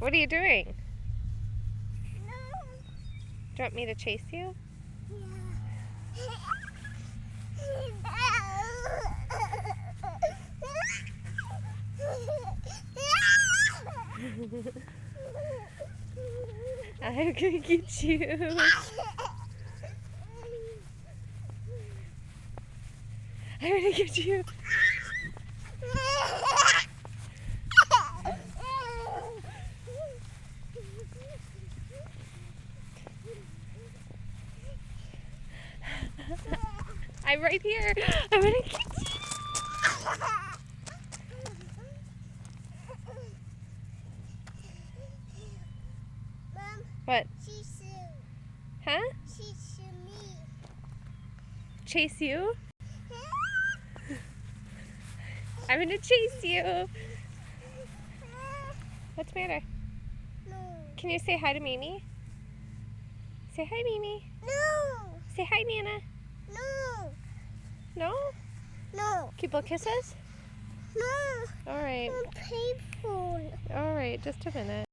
What are you doing? No. Do you want me to chase you? I'm gonna get you. I'm gonna get you. I'm right here. I'm gonna get you. Mom, What? chase you. Huh? Chase me. Chase you? I'm gonna chase you. What's the matter? No. Can you say hi to Mimi? Say hi, Mimi. No. Say hi, Nana. No. No? No. Keep blow kisses? No. All right. I'm painful. All right, just a minute.